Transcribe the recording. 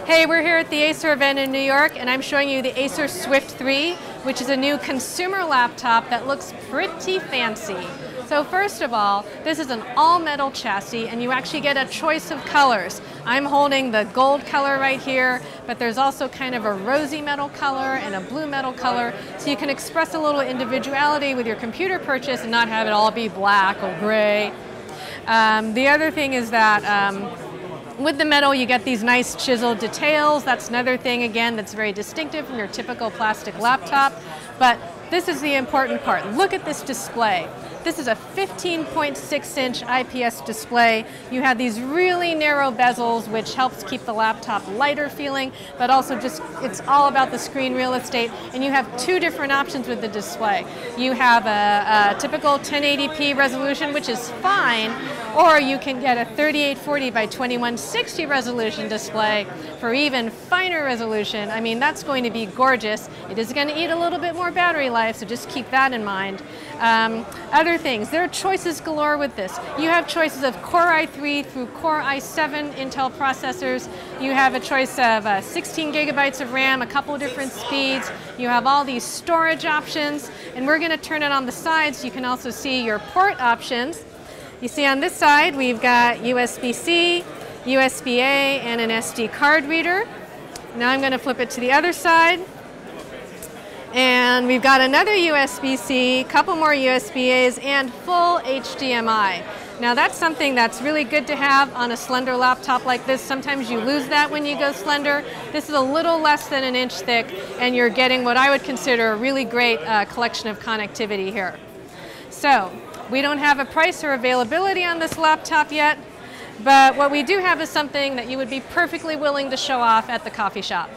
Hey, we're here at the Acer event in New York, and I'm showing you the Acer Swift 3, which is a new consumer laptop that looks pretty fancy. So first of all, this is an all-metal chassis, and you actually get a choice of colors. I'm holding the gold color right here, but there's also kind of a rosy metal color and a blue metal color, so you can express a little individuality with your computer purchase and not have it all be black or gray. The other thing is that with the metal, you get these nice chiseled details. That's another thing, again, that's very distinctive from your typical plastic laptop. But this is the important part. Look at this display. This is a 15.6-inch IPS display. You have these really narrow bezels, which helps keep the laptop lighter feeling, but also just, it's all about the screen real estate. And you have two different options with the display. You have a typical 1080p resolution, which is fine, or you can get a 3840 by 2160 resolution display for even finer resolution. I mean, that's going to be gorgeous. It is going to eat a little bit more battery life, so just keep that in mind. Other things, there are choices galore with this. You have choices of Core i3 through Core i7 Intel processors. You have a choice of 16 gigabytes of RAM, a couple of different speeds. You have all these storage options, and we're going to turn it on the side so you can also see your port options. You see on this side, we've got USB-C, USB-A, and an SD card reader. Now I'm going to flip it to the other side. And we've got another USB-C, a couple more USB-As, and full HDMI. Now that's something that's really good to have on a slender laptop like this. Sometimes you lose that when you go slender. This is a little less than an inch thick, and you're getting what I would consider a really great collection of connectivity here. So, we don't have a price or availability on this laptop yet, but what we do have is something that you would be perfectly willing to show off at the coffee shop.